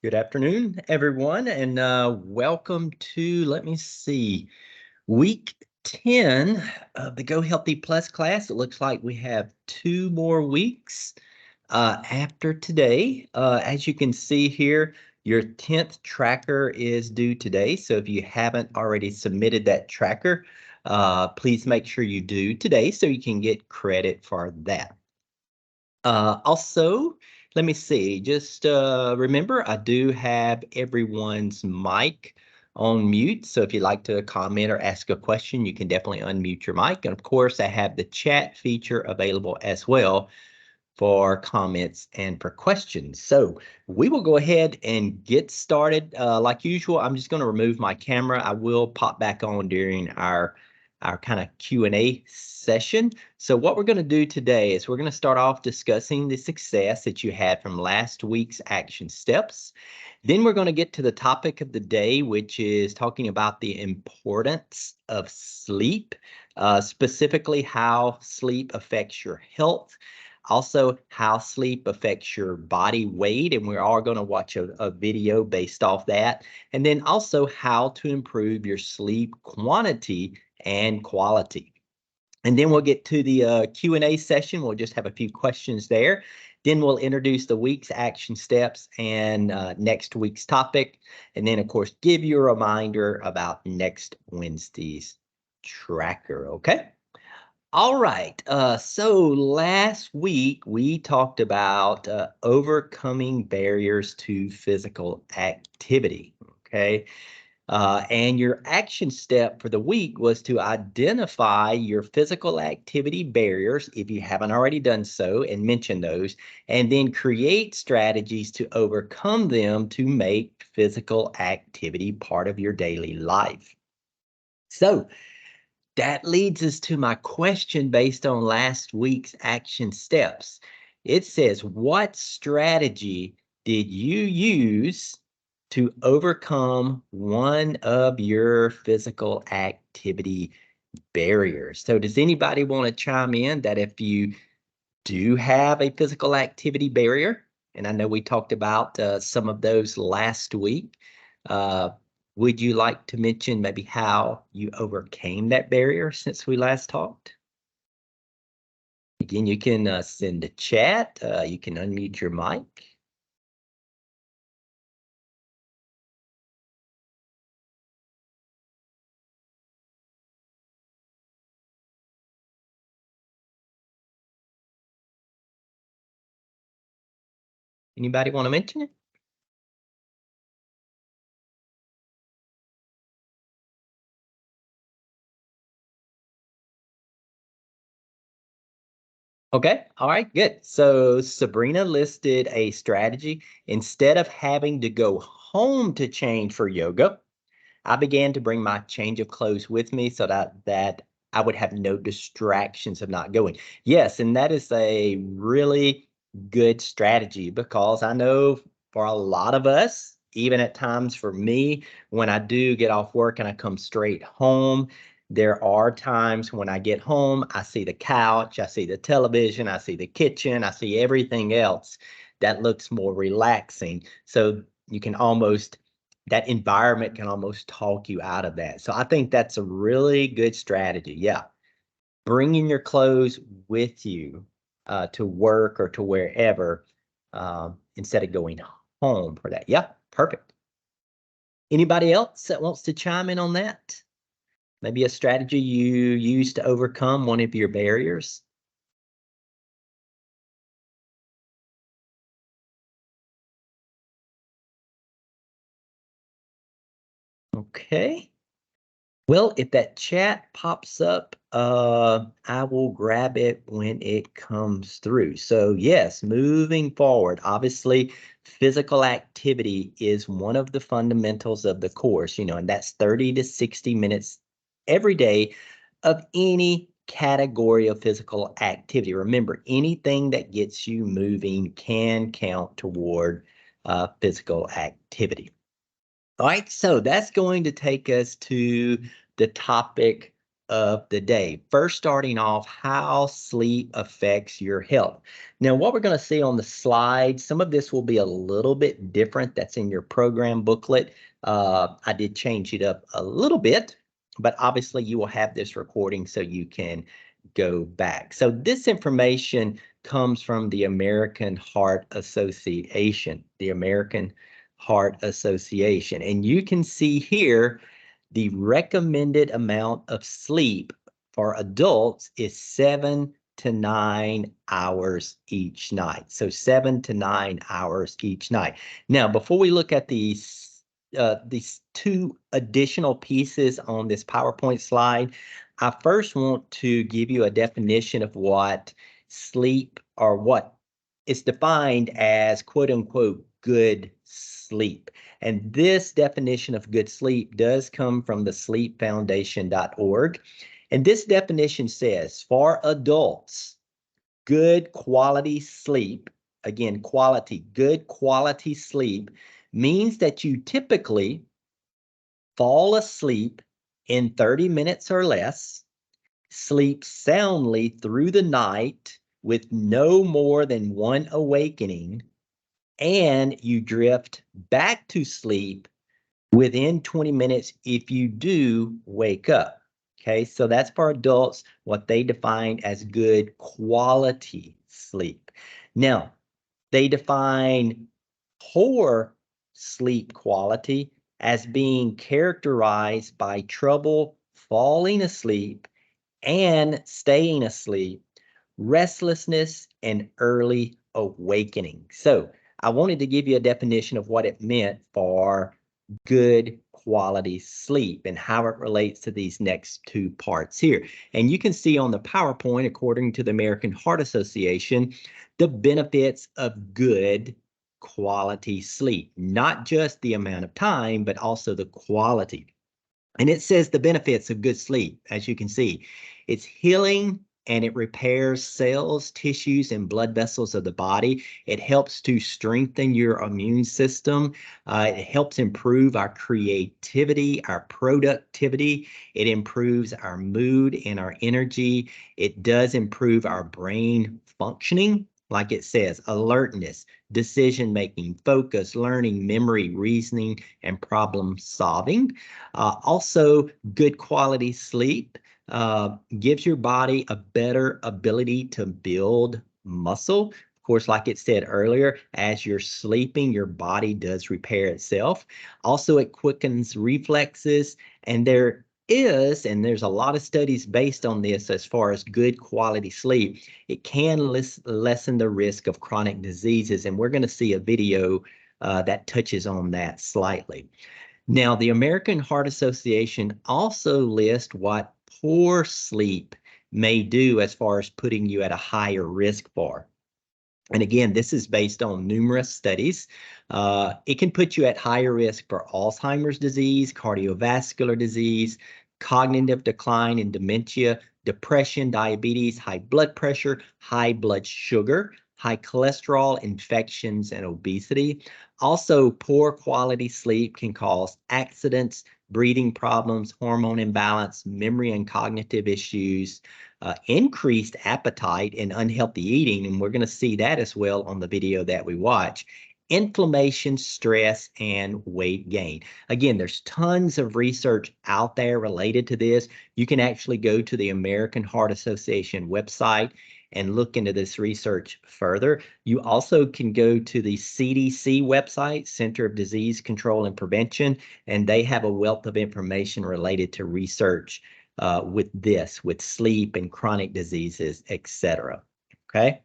Good afternoon, everyone, and welcome to, let me see, week 10 of the Go Healthy Plus class. It looks like we have 2 more weeks after today. As you can see here, your 10th tracker is due today. So if you haven't already submitted that tracker, please make sure you do today so you can get credit for that. Also, let me see, just remember, I do have everyone's mic on mute. So if you'd like to comment or ask a question, you can definitely unmute your mic. And of course, I have the chat feature available as well for comments and for questions. So we will go ahead and get started. Like usual, I'm just going to remove my camera. I will pop back on during our kind of Q&A session. So what we're going to do today is we're going to start off discussing the success that you had from last week's action steps. Then we're going to get to the topic of the day, which is talking about the importance of sleep, specifically how sleep affects your health. Also, how sleep affects your body weight, and we're all going to watch a video based off that. And then also how to improve your sleep quantity and quality. And then we'll get to the Q&A session. We'll just have a few questions there. Then we'll introduce the week's action steps and next week's topic. And then, of course, give you a reminder about next Wednesday's tracker, okay? All right. So last week we talked about overcoming barriers to physical activity. Okay. And your action step for the week was to identify your physical activity barriers, if you haven't already done so, and mention those, and then create strategies to overcome them to make physical activity part of your daily life. So, that leads us to my question based on last week's action steps. It says, what strategy did you use to overcome one of your physical activity barriers? So does anybody want to chime in that if you do have a physical activity barrier, and I know we talked about some of those last week, uh, would you like to mention maybe how you overcame that barrier since we last talked? Again, you can send a chat. You can unmute your mic. Anybody want to mention it? Okay, all right, good. So Sabrina listed a strategy. Instead of having to go home to change for yoga, I began to bring my change of clothes with me so that I would have no distractions of not going. Yes, and that is a really good strategy because I know for a lot of us, even at times for me, when I do get off work and I come straight home, there are times when I get home, I see the couch, I see the television, I see the kitchen, I see everything else that looks more relaxing. So you can almost that environment can almost talk you out of that. So I think that's a really good strategy. Yeah. Bringing your clothes with you to work or to wherever instead of going home for that. Yeah, perfect. Anybody else that wants to chime in on that? Maybe a strategy you use to overcome one of your barriers? Okay. Well, if that chat pops up, I will grab it when it comes through. So yes, moving forward, obviously physical activity is one of the fundamentals of the course, and that's 30 to 60 minutes every day of any category of physical activity. Remember, anything that gets you moving can count toward physical activity. All right, so that's going to take us to the topic of the day. First, starting off, how sleep affects your health. Now, what we're going to see on the slide, some of this will be a little bit different. That's in your program booklet. I did change it up a little bit, but obviously you will have this recording so you can go back. So this information comes from the American Heart Association, And you can see here the recommended amount of sleep for adults is 7 to 9 hours each night. So 7 to 9 hours each night. Now, before we look at these two additional pieces on this PowerPoint slide, I first want to give you a definition of what sleep, or what is defined as quote unquote good sleep. And this definition of good sleep does come from the sleepfoundation.org. And this definition says, for adults, good quality sleep, again, good quality sleep means that you typically fall asleep in 30 minutes or less, sleep soundly through the night with no more than one awakening, and you drift back to sleep within 20 minutes if you do wake up. Okay, so that's for adults, what they define as good quality sleep. Now, they define poor sleep quality as being characterized by trouble falling asleep and staying asleep, restlessness, and early awakening. So I wanted to give you a definition of what it meant for good quality sleep and how it relates to these next two parts here. And you can see on the PowerPoint, according to the American Heart Association, the benefits of good quality sleep, not just the amount of time, but also the quality. And it says the benefits of good sleep, as you can see. It's healing and it repairs cells, tissues, and blood vessels of the body. It helps to strengthen your immune system. It helps improve our creativity, our productivity. It improves our mood and our energy. It does improve our brain functioning. Like it says, alertness, decision-making, focus, learning, memory, reasoning, and problem solving. Also, good quality sleep gives your body a better ability to build muscle. Of course, like it said earlier, as you're sleeping, your body does repair itself. Also, it quickens reflexes, and there's a lot of studies based on this as far as good quality sleep. It can lessen the risk of chronic diseases, and we're going to see a video that touches on that slightly. Now, the American Heart Association also lists what poor sleep may do as far as putting you at a higher risk for. And again, this is based on numerous studies. It can put you at higher risk for Alzheimer's disease, cardiovascular disease, cognitive decline and dementia, depression, diabetes, high blood pressure, high blood sugar, high cholesterol, infections, and obesity. Also, poor quality sleep can cause accidents, breathing problems, hormone imbalance, memory and cognitive issues, increased appetite and unhealthy eating, and we're going to see that as well on the video that we watch, inflammation, stress, and weight gain. Again, there's tons of research out there related to this. You can actually go to the American Heart Association website and look into this research further. You also can go to the CDC website, Center of Disease Control and Prevention, and they have a wealth of information related to research with sleep and chronic diseases, etc. Okay,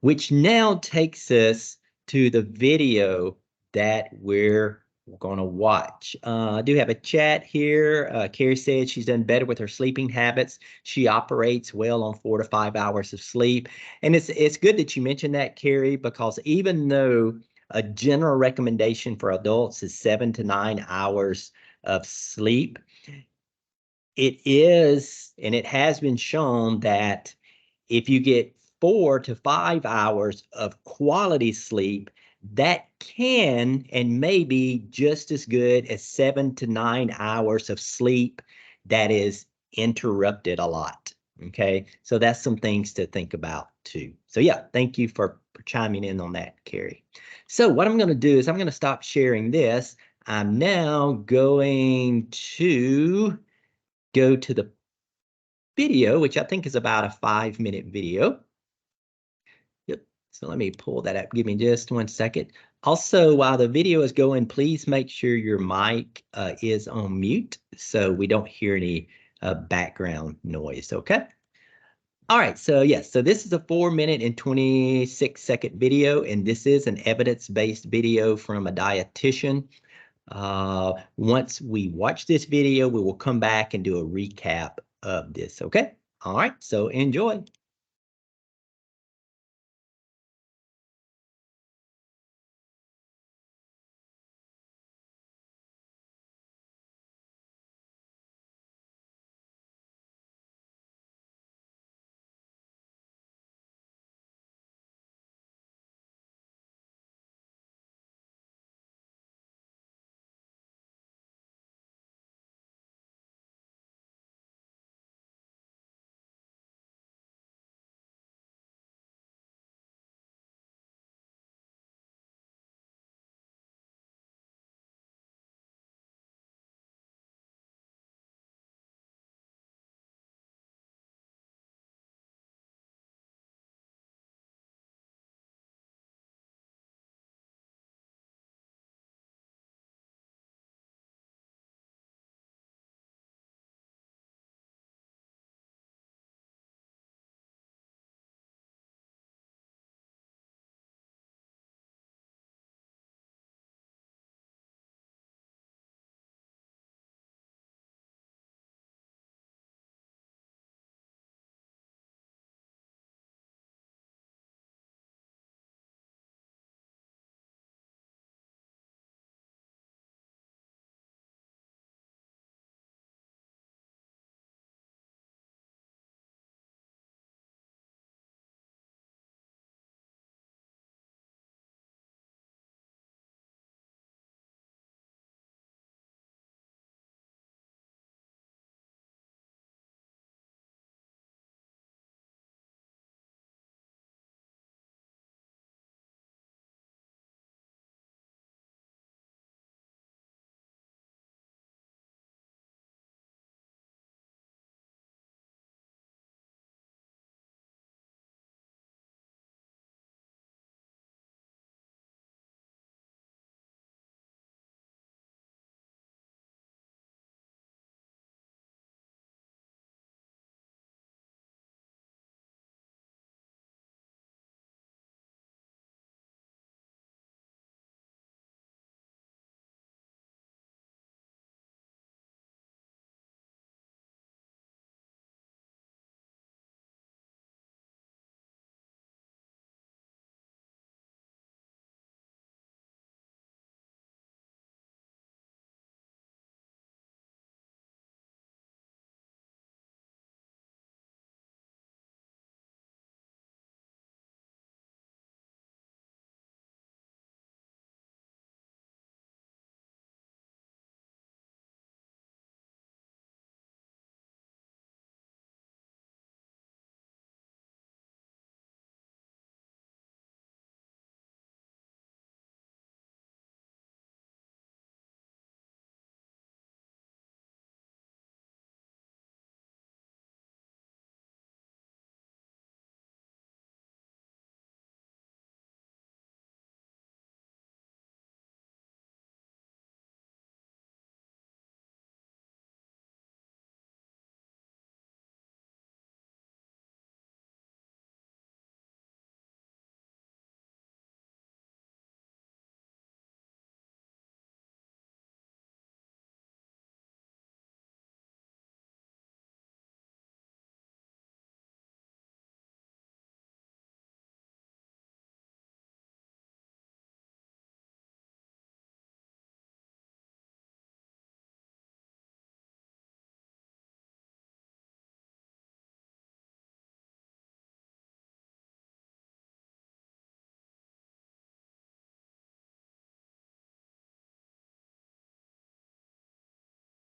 which now takes us to the video that we're going to watch. I do have a chat here. Carrie said she's done better with her sleeping habits. She operates well on 4 to 5 hours of sleep. And it's good that you mentioned that, Carrie, because even though a general recommendation for adults is 7 to 9 hours of sleep, it is, and it has been shown that if you get 4 to 5 hours of quality sleep, that can and may be just as good as 7 to 9 hours of sleep that is interrupted a lot. Okay, so that's some things to think about too. So yeah, thank you for chiming in on that, Carrie. So what I'm going to do is I'm going to stop sharing this. I'm now going to go to the video, which I think is about a 5-minute video. Yep. So let me pull that up. Give me just 1 second. Also, while the video is going, please make sure your mic is on mute so we don't hear any background noise, okay? All right, so yes, so this is a 4-minute and 26-second video, and this is an evidence-based video from a dietitian. Once we watch this video, we will come back and do a recap of this, okay? All right, so enjoy.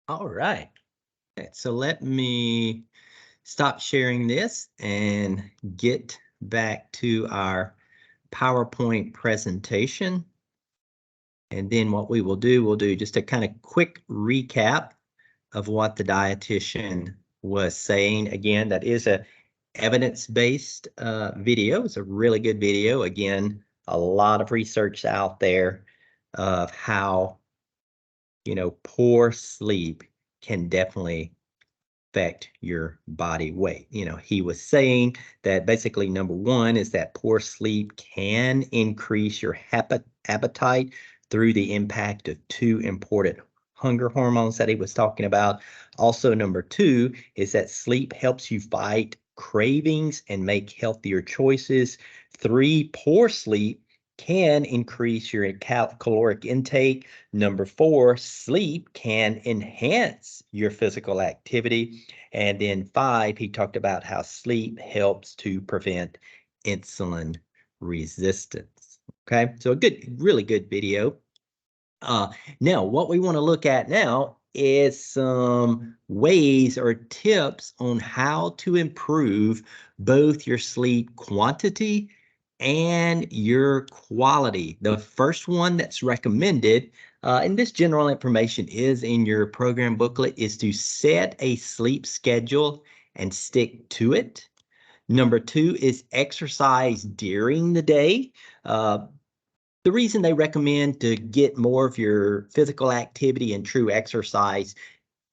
All right. Okay, so let me stop sharing this and get back to our PowerPoint presentation. And then what we will do, we'll do just a kind of quick recap of what the dietitian was saying. Again, that is a evidence-based video. It's a really good video. Again, a lot of research out there of how, poor sleep can definitely affect your body weight. He was saying that basically number one is that poor sleep can increase your appetite through the impact of two important hunger hormones that he was talking about. Also, number two is that sleep helps you fight cravings and make healthier choices. Three, poor sleep can increase your caloric intake. Number four, sleep can enhance your physical activity. And then five, he talked about how sleep helps to prevent insulin resistance. Okay, so a really good video. Now, what we want to look at now is some ways or tips on how to improve both your sleep quantity and your quality. The first one that's recommended, and this general information is in your program booklet, is to set a sleep schedule and stick to it. Number two is exercise during the day. The reason they recommend to get more of your physical activity and true exercise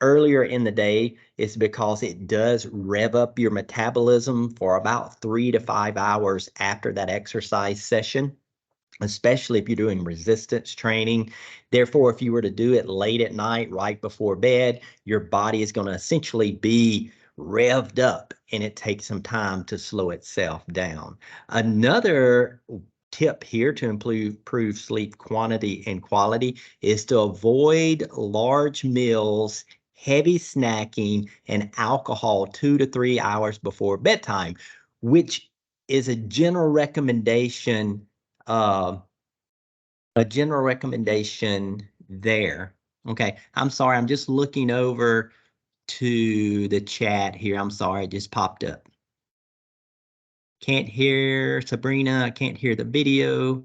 earlier in the day is because it does rev up your metabolism for about 3 to 5 hours after that exercise session, especially if you're doing resistance training. Therefore, if you were to do it late at night, right before bed, your body is going to essentially be revved up, and it takes some time to slow itself down. Another tip here to improve sleep quantity and quality is to avoid large meals, heavy snacking, and alcohol 2 to 3 hours before bedtime, which is a general recommendation uh, there. Okay, I'm sorry, I'm just looking over to the chat here. I'm sorry, it just popped up. Can't hear Sabrina, I can't hear the video.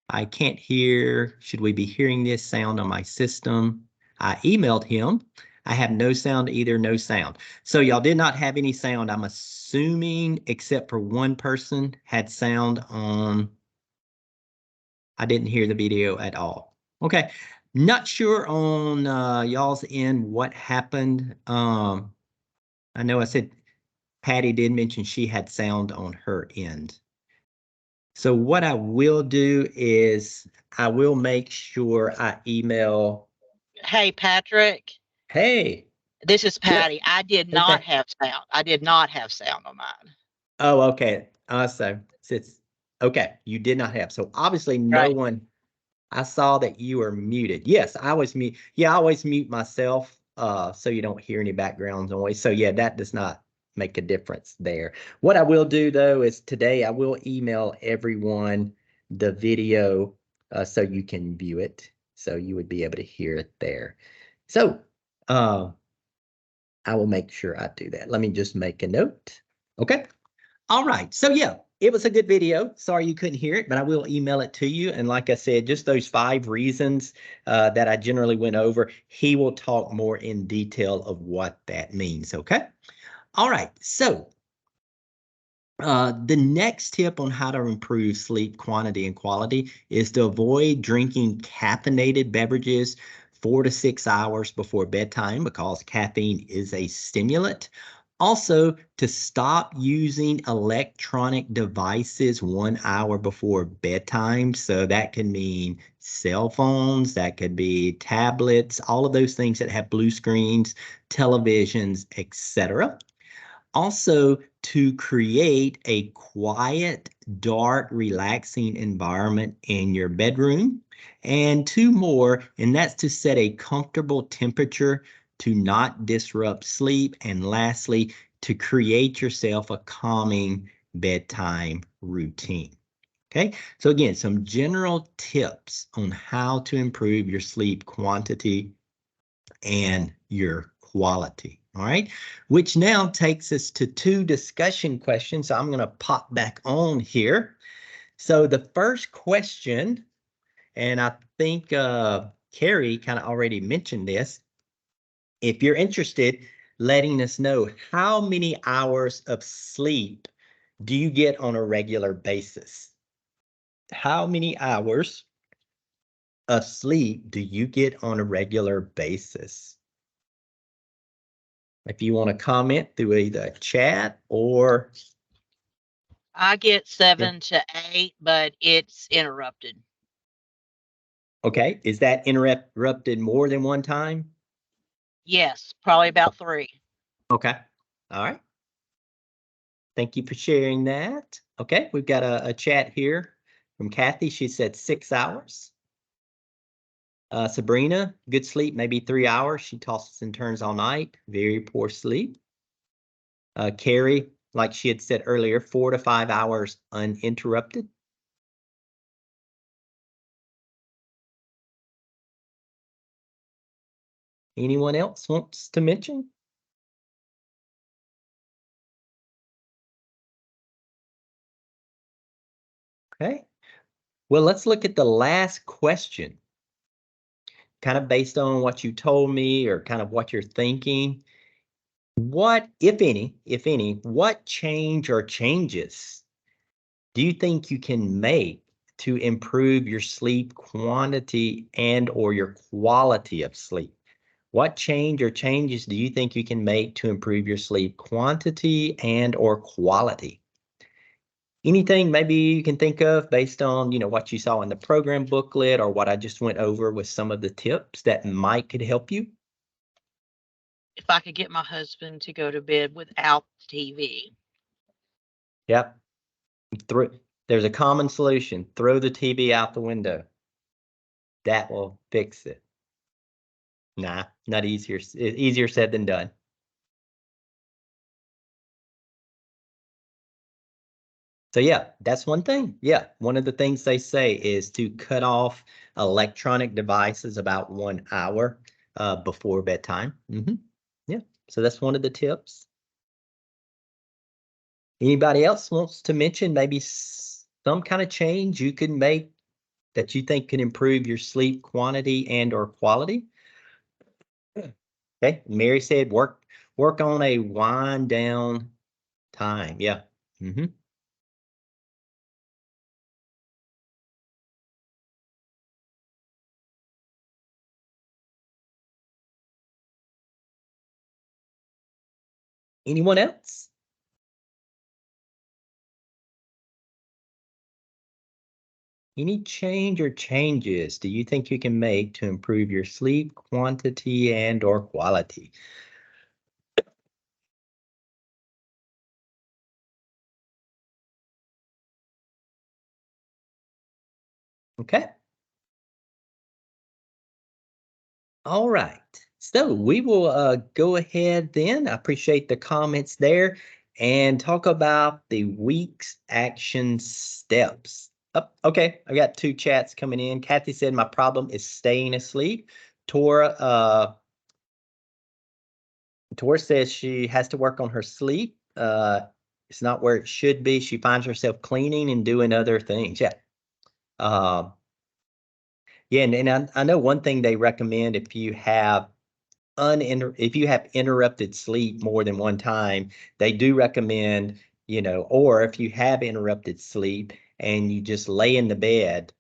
I can't hear, should we be hearing this sound on my system? I emailed him. I have no sound either, no sound. So y'all did not have any sound, I'm assuming, except for one person had sound on. I didn't hear the video at all. Okay, not sure on y'all's end what happened. I know I said Patty did mention she had sound on her end. So what I will do is I will make sure I email. Hey, Patrick, Hey, this is yes. Patty. I did not Okay. have sound. I did not have sound on mine. Oh, okay. Awesome. Since okay, you did not have. So obviously no Right. one. I saw that you were muted. Yes, I was mute. Yeah, I always mute myself so you don't hear any background noise. So yeah, that does not make a difference there. What I will do though is today I will email everyone the video so you can view it. So you would be able to hear it there. So I will make sure I do that. Let me just make a note. Okay. All right. So yeah, it was a good video. Sorry you couldn't hear it, but I will email it to you. And like I said, just those 5 reasons that I generally went over, he will talk more in detail of what that means. Okay. All right. So the next tip on how to improve sleep quantity and quality is to avoid drinking caffeinated beverages 4 to 6 hours before bedtime because caffeine is a stimulant. Also, to stop using electronic devices 1 hour before bedtime. So that can mean cell phones, that could be tablets, all of those things that have blue screens, televisions, etc. Also, to create a quiet, dark, relaxing environment in your bedroom. And 2 more, and that's to set a comfortable temperature to not disrupt sleep. And lastly, to create yourself a calming bedtime routine. Okay, so again, some general tips on how to improve your sleep quantity and your quality. All right, which now takes us to two discussion questions. So I'm going to pop back on here. So the first question, and I think Carrie kind of already mentioned this. If you're interested, letting us know how many hours of sleep do you get on a regular basis? How many hours of sleep do you get on a regular basis? If you want to comment through either chat or I get yeah. 7 to 8, but it's interrupted. Okay, is that interrupted more than one time? Yes, probably about 3. Okay, all right. Thank you for sharing that. Okay, we've got a chat here from Kathy. She said 6 hours. Sabrina, good sleep, maybe 3 hours. She tosses and turns all night. Very poor sleep. Carrie, like she had said earlier, 4 to 5 hours uninterrupted. Anyone else wants to mention? Okay. Well, let's look at the last question. Kind of based on what you told me or kind of what you're thinking. What, if any, what change or changes do you think you can make to improve your sleep quantity and or your quality of sleep? What change or changes do you think you can make to improve your sleep quantity and or quality? Anything maybe you can think of based on, what you saw in the program booklet or what I just went over with some of the tips that might could help you? If I could get my husband to go to bed without the TV. Yep. There's a common solution. Throw the TV out the window. That will fix it. Nah, not easier. Easier said than done. So yeah, that's one thing. Yeah, one of the things they say is to cut off electronic devices about 1 hour before bedtime. Yeah, so that's one of the tips. Anybody else wants to mention maybe some kind of change you can make that you think can improve your sleep quantity and or quality? Okay, Mary said work on a wind down time. Yeah. hmm Anyone else? Any change or changes do you think you can make to improve your sleep quantity and or quality? Okay. All right. So we will go ahead then. I appreciate the comments there and talk about the week's action steps. Oh, okay, I got two chats coming in. Kathy said my problem is staying asleep. Tora says she has to work on her sleep. It's not where it should be. She finds herself cleaning and doing other things. Yeah. Uh, yeah, and I know one thing they recommend if you have interrupted sleep more than one time, they do recommend, or if you have interrupted sleep and you just lay in the bed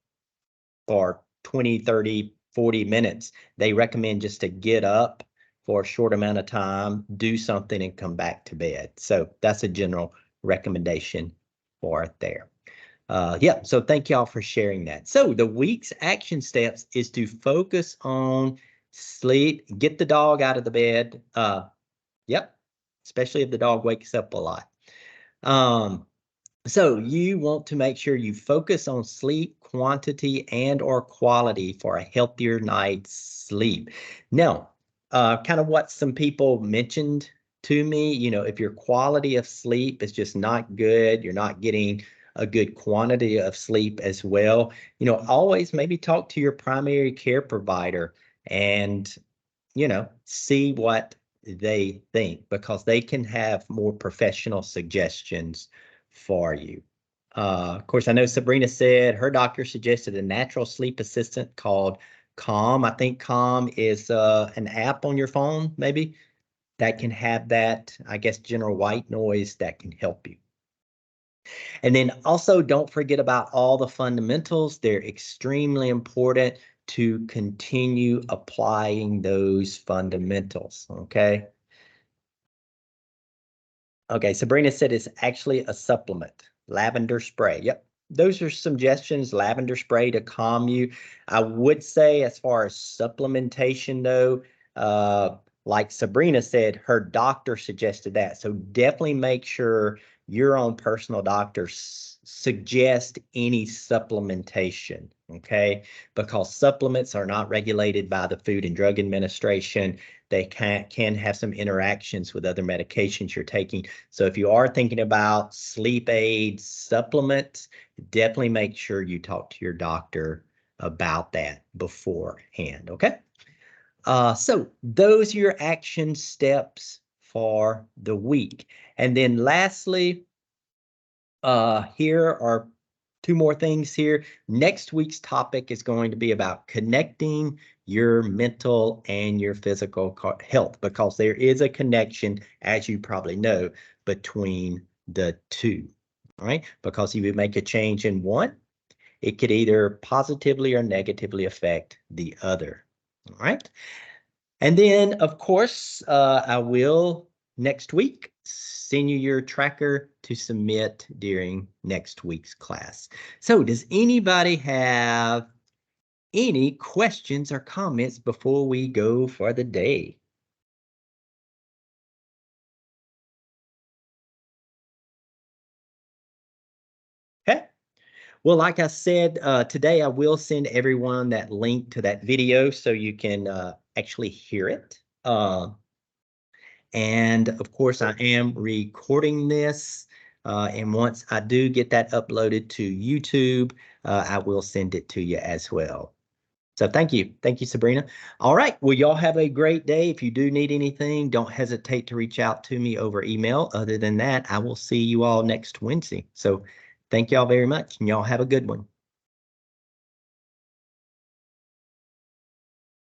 for 20, 30, 40 minutes, they recommend just to get up for a short amount of time, do something and come back to bed. So that's a general recommendation for it there. Yeah, so thank y'all for sharing that. So the week's action steps is to focus on sleep, get the dog out of the bed. Yep, especially if the dog wakes up a lot. Um, so you want to make sure you focus on sleep quantity and or quality for a healthier night's sleep. Now, kind of what some people mentioned to me, if your quality of sleep is just not good, you're not getting a good quantity of sleep as well, always maybe talk to your primary care provider and, see what they think, because they can have more professional suggestions for you. Of course, I know Sabrina said her doctor suggested a natural sleep assistant called Calm. I think Calm is an app on your phone, maybe, that can have that, I guess, general white noise that can help you. And then also don't forget about all the fundamentals. They're extremely important to continue applying those fundamentals, okay? Okay, Sabrina said it's actually a supplement, lavender spray. Yep, those are suggestions, lavender spray to calm you. I would say as far as supplementation though, like Sabrina said, her doctor suggested that. So definitely make sure your own personal doctor suggest any supplementation, okay? Because supplements are not regulated by the Food and Drug Administration. They can have some interactions with other medications you're taking. So if you are thinking about sleep aids, supplements, definitely make sure you talk to your doctor about that beforehand, okay? So those are your action steps for the week. And then lastly, here are two more things here. Next week's topic is going to be about connecting your mental and your physical health, because there is a connection, as you probably know, between the two. All right, because if you make a change in one, it could either positively or negatively affect the other. All right. And then, of course, I will next week send you your tracker to submit during next week's class. So does anybody have any questions or comments before we go for the day? Okay. Well, like I said, today I will send everyone that link to that video so you can actually hear it. And of course, I am recording this. And once I do get that uploaded to YouTube, I will send it to you as well. So thank you. Thank you, Sabrina. All right. Well, y'all have a great day. If you do need anything, don't hesitate to reach out to me over email. Other than that, I will see you all next Wednesday. So thank y'all very much, and y'all have a good one.